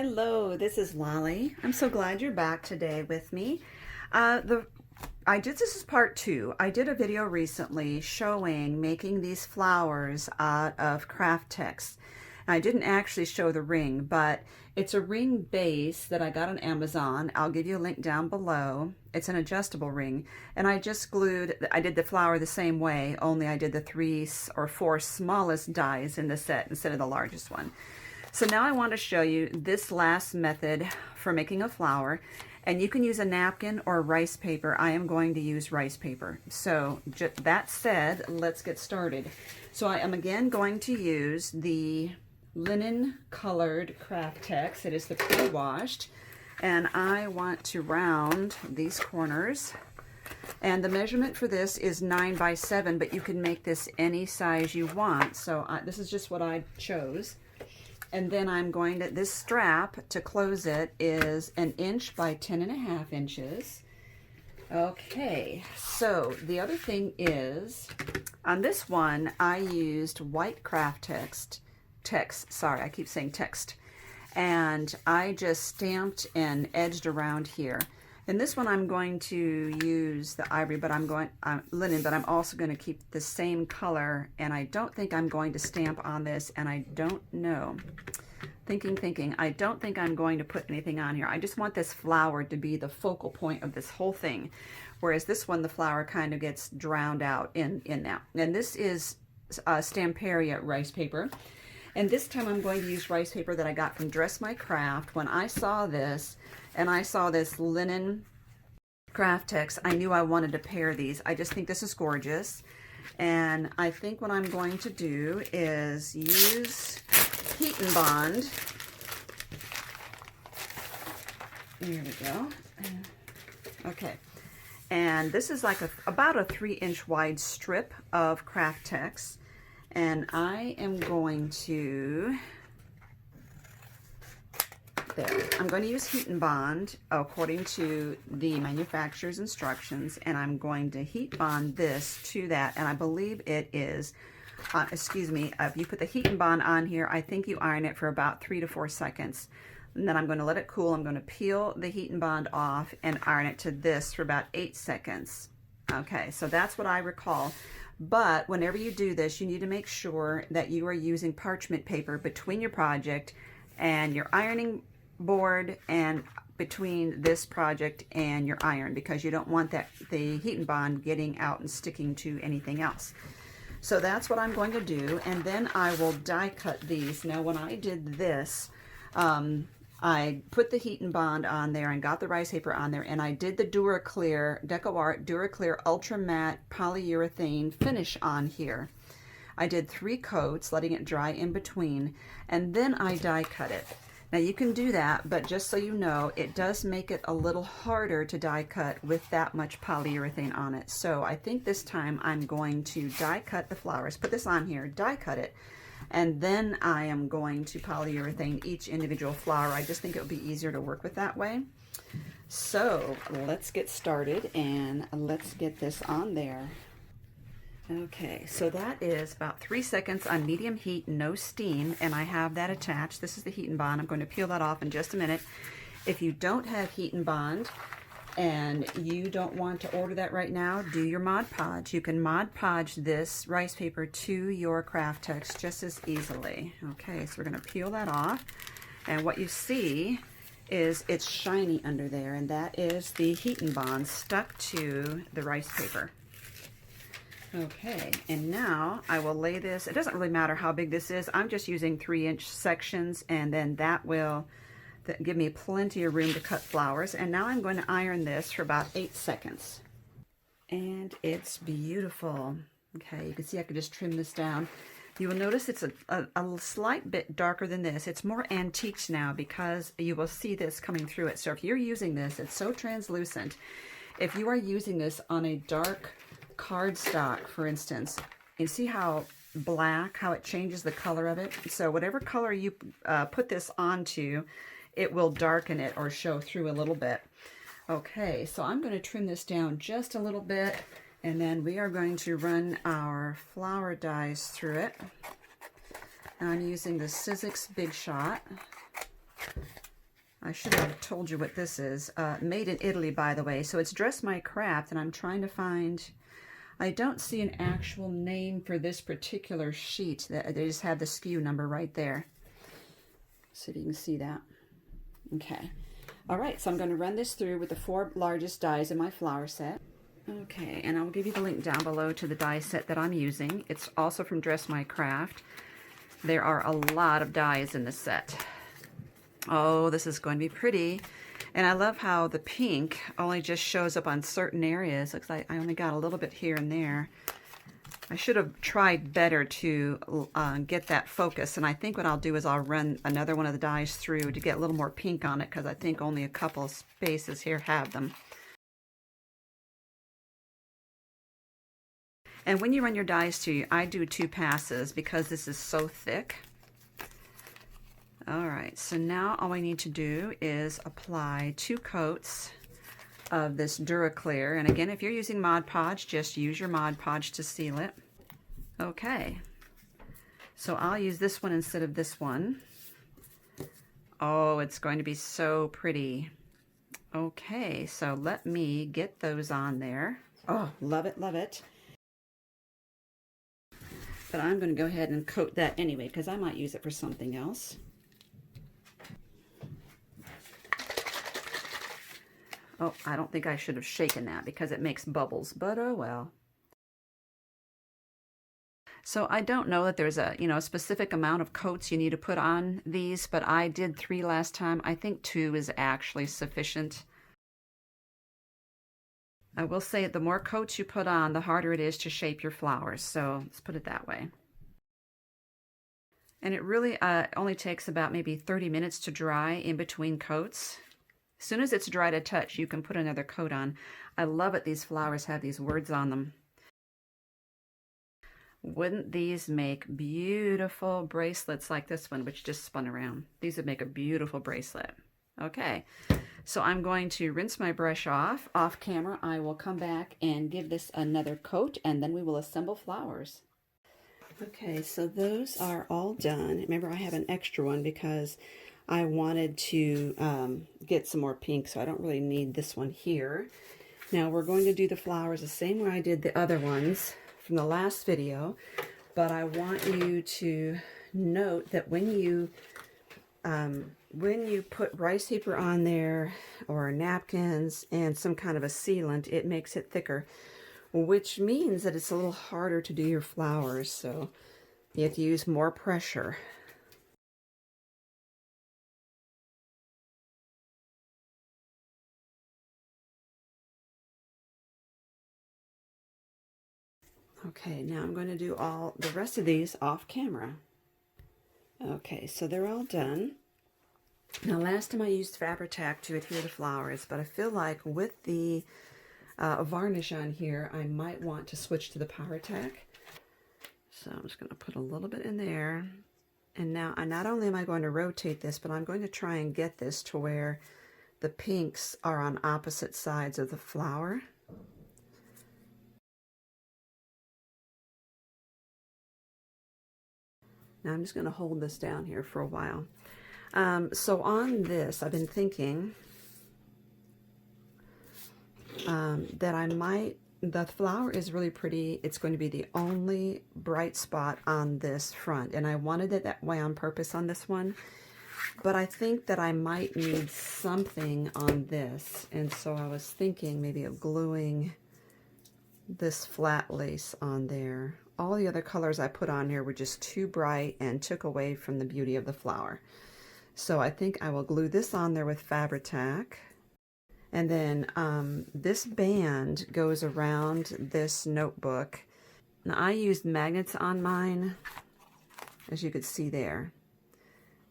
Hello, this is Lolly. I'm so glad you're back today with me. This is part 2. I did a video recently showing making these flowers out of Kraft-Tex. I didn't actually show the ring, but it's a ring base that I got on Amazon. I'll give you a link down below. It's an adjustable ring, and I did the flower the same way, only I did the 3 or 4 smallest dies in the set instead of the largest one. So now I want to show you this last method for making a flower, and you can use a napkin or rice paper. I am going to use rice paper. So that said, let's get started. So I am again going to use the linen colored Kraft-Tex. It is the pre-washed, and I want to round these corners. And the measurement for this is 9 by 7, but you can make this any size you want. So this is just what I chose. And then I'm going to, this strap to close it is 1 inch by 10.5 inches. Okay, so the other thing is, on this one, I used white Kraft-Tex, sorry, I keep saying text. And I just stamped and edged around here. In this one, I'm going to use the ivory, but linen, but I'm also going to keep the same color, and I don't think I'm going to stamp on this, and I don't know. Thinking, I don't think I'm going to put anything on here. I just want this flower to be the focal point of this whole thing, whereas this one, the flower kind of gets drowned out in that. And this is Stamperia rice paper. And this time I'm going to use rice paper that I got from Dress My Craft. When I saw this, and I saw this linen Kraft-Tex, I knew I wanted to pair these. I just think this is gorgeous. And I think what I'm going to do is use Heat and Bond. There we go. Okay. And this is like about a 3-inch wide strip of Kraft-Tex. And I am going to, I'm going to use Heat and Bond according to the manufacturer's instructions, and I'm going to heat bond this to that, and I believe it is, excuse me, if you put the Heat and Bond on here, I think you iron it for about 3 to 4 seconds. And then I'm going to let it cool. I'm going to peel the Heat and Bond off and iron it to this for about 8 seconds. Okay, so that's what I recall. But whenever you do this, you need to make sure that you are using parchment paper between your project and your ironing board, and between this project and your iron, because you don't want the Heat and Bond getting out and sticking to anything else. So that's what I'm going to do, and then I will die cut these. Now when I did this, I put the Heat and Bond on there and got the rice paper on there, and I did the DuraClear, DecoArt DuraClear Ultra Matte Polyurethane finish on here. I did 3 coats, letting it dry in between, and then I die cut it. Now you can do that, but just so you know, it does make it a little harder to die cut with that much polyurethane on it. So I think this time I'm going to die cut the flowers, put this on here, die cut it, and then I am going to polyurethane each individual flower. I just think it would be easier to work with that way. So let's get started and let's get this on there. Okay, so that is about 3 seconds on medium heat, no steam, and I have that attached. This is the Heat and Bond. I'm going to peel that off in just a minute. If you don't have Heat and Bond and you don't want to order that right now, do your Mod Podge. You can Mod Podge this rice paper to your Kraft-Tex just as easily. Okay, so we're going to peel that off, and what you see is it's shiny under there, and that is the Heat and Bond stuck to the rice paper. Okay, and now I will lay this, it doesn't really matter how big this is, I'm just using 3-inch sections, and then that will give me plenty of room to cut flowers. And now I'm going to iron this for about 8 seconds. And it's beautiful. Okay, you can see I could just trim this down. You will notice it's a slight bit darker than this. It's more antiques now because you will see this coming through it. So if you're using this, it's so translucent. If you are using this on a dark cardstock, for instance, you see how black, how it changes the color of it? So whatever color you put this onto, it will darken it or show through a little bit. Okay, so I'm going to trim this down just a little bit, and then we are going to run our flower dies through it. And I'm using the Sizzix Big Shot. I should have told you what this is. Made in Italy, by the way. So it's Dress My Craft, and I'm trying to find... I don't see an actual name for this particular sheet. They just have the SKU number right there. See if you can see that. Okay. All right, so I'm going to run this through with the 4 largest dies in my flower set. Okay, and I'll give you the link down below to the die set that I'm using. It's also from Dress My Craft. There are a lot of dies in this set. Oh, this is going to be pretty. And I love how the pink only just shows up on certain areas. Looks like I only got a little bit here and there. I should have tried better to get that focus. And I think what I'll do is I'll run another one of the dies through to get a little more pink on it, because I think only a couple of spaces here have them. And when you run your dies through, I do 2 passes because this is so thick. All right, so now all I need to do is apply 2 coats of this Duraclear. And again, if you're using Mod Podge, just use your Mod Podge to seal it. Okay, so I'll use this one instead of this one. Oh, it's going to be so pretty. Okay, so let me get those on there. Oh, love it, love it. But I'm going to go ahead and coat that anyway, because I might use it for something else. Oh, I don't think I should have shaken that because it makes bubbles, but oh well. So I don't know that there's a, a specific amount of coats you need to put on these, but I did 3 last time. I think 2 is actually sufficient. I will say the more coats you put on, the harder it is to shape your flowers. So let's put it that way. And it really only takes about maybe 30 minutes to dry in between coats. As soon as it's dry to touch, you can put another coat on. I love it. These flowers have these words on them. Wouldn't these make beautiful bracelets like this one, which just spun around? These would make a beautiful bracelet. Okay, so I'm going to rinse my brush off. Off camera, I will come back and give this another coat, and then we will assemble flowers. Okay, so those are all done. Remember, I have an extra one because I wanted to get some more pink, so I don't really need this one here. Now we're going to do the flowers the same way I did the other ones from the last video, but I want you to note that when you put rice paper on there or napkins and some kind of a sealant, it makes it thicker, which means that it's a little harder to do your flowers, so you have to use more pressure. Okay, now I'm going to do all the rest of these off camera. Okay, so they're all done. Now last time I used Fabri-Tac to adhere the flowers, but I feel like with the varnish on here, I might want to switch to the Power-Tac. So I'm just going to put a little bit in there. And now, not only am I going to rotate this, but I'm going to try and get this to where the pinks are on opposite sides of the flower. Now I'm just going to hold this down here for a while. So on this, I've been thinking that I might, the flower is really pretty. It's going to be the only bright spot on this front, and I wanted it that way on purpose on this one. But I think that I might need something on this, and so I was thinking maybe of gluing this flat lace on there. All the other colors I put on here were just too bright and took away from the beauty of the flower. So I think I will glue this on there with Fabri-Tac. And then this band goes around this notebook. Now I used magnets on mine, as you could see there.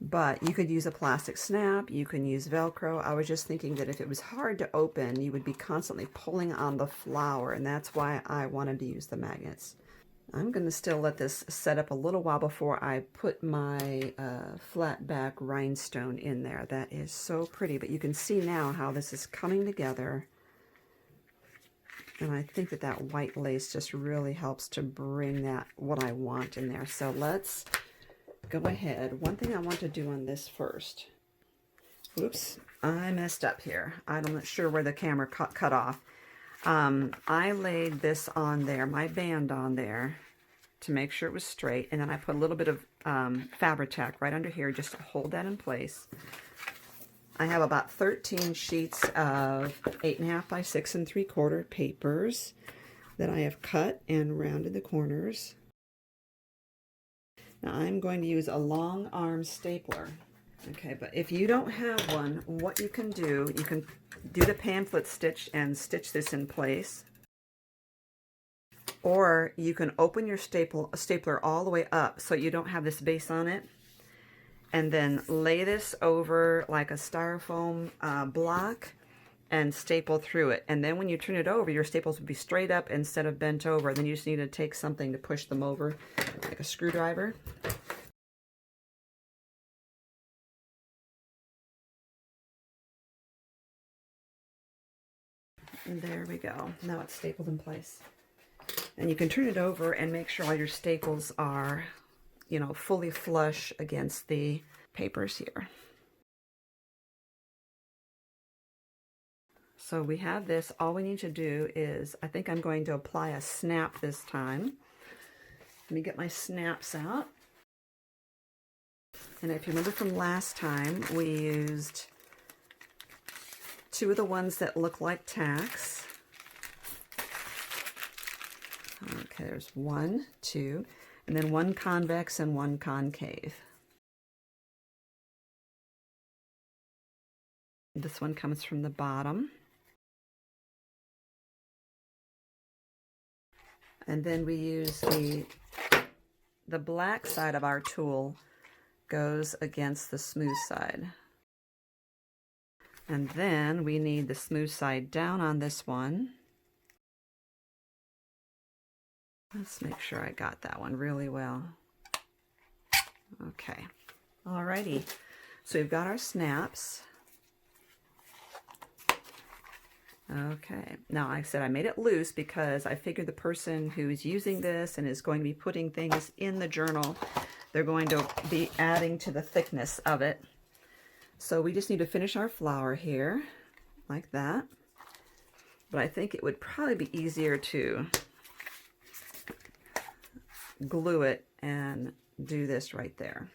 But you could use a plastic snap, you can use Velcro. I was just thinking that if it was hard to open, you would be constantly pulling on the flower, and that's why I wanted to use the magnets. I'm going to still let this set up a little while before I put my flat back rhinestone in there. That is so pretty, but you can see now how this is coming together. And I think that that white lace just really helps to bring that, what I want in there. So let's go ahead. One thing I want to do on this first, Oops, I messed up here. I'm not sure where the camera cut off. I laid this on there, my band on there, to make sure it was straight, and then I put a little bit of Fabri-Tac right under here just to hold that in place. I have about 13 sheets of 8.5 by 6 3/4 papers that I have cut and rounded the corners. Now I'm going to use a long arm stapler. Okay, but if you don't have one, what you can do the pamphlet stitch and stitch this in place. Or you can open your stapler all the way up so you don't have this base on it. And then lay this over like a styrofoam block and staple through it. And then when you turn it over, your staples will be straight up instead of bent over. Then you just need to take something to push them over, like a screwdriver. And there we go. Now it's stapled in place. And you can turn it over and make sure all your staples are, you know, fully flush against the papers here. So we have this. All we need to do is, I think I'm going to apply a snap this time. Let me get my snaps out. And if you remember from last time, we used 2 of the ones that look like tacks. Okay, there's 1, 2, and then 1 convex and 1 concave. This one comes from the bottom. And then we use the black side of our tool goes against the smooth side. And then we need the smooth side down on this one. Let's make sure I got that one really well. Okay, alrighty. So we've got our snaps. Okay, now like I said I made it loose because I figured the person who's using this and is going to be putting things in the journal, they're going to be adding to the thickness of it. So we just need to finish our flower here, like that. But I think it would probably be easier to glue it and do this right there.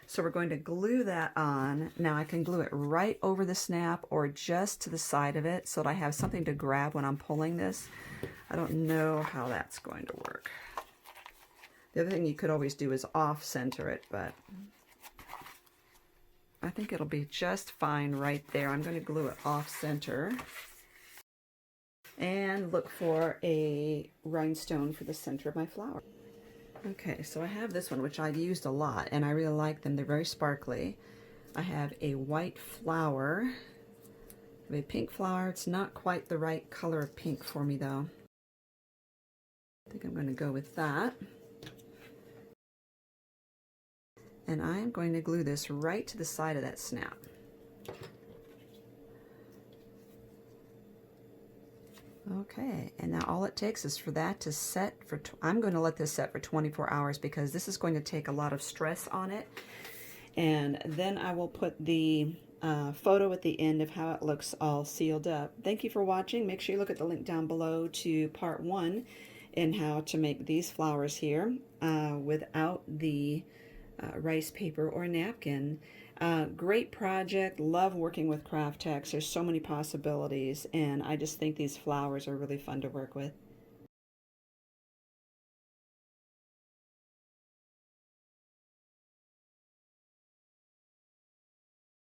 So we're going to glue that on. Now I can glue it right over the snap or just to the side of it so that I have something to grab when I'm pulling this. I don't know how that's going to work. The other thing you could always do is off-center it, but I think it'll be just fine right there. I'm going to glue it off-center and look for a rhinestone for the center of my flower. Okay, so I have this one, which I've used a lot, and I really like them. They're very sparkly. I have a white flower, a pink flower. It's not quite the right color of pink for me, though. I think I'm going to go with that. And I'm going to glue this right to the side of that snap. Okay, and now all it takes is for that to set for, I'm going to let this set for 24 hours because this is going to take a lot of stress on it. And then I will put the photo at the end of how it looks all sealed up. Thank you for watching. Make sure you look at the link down below to part 1 in how to make these flowers here without the rice paper or napkin. Great project. Love working with Kraft-Tex. There's so many possibilities, and I just think these flowers are really fun to work with.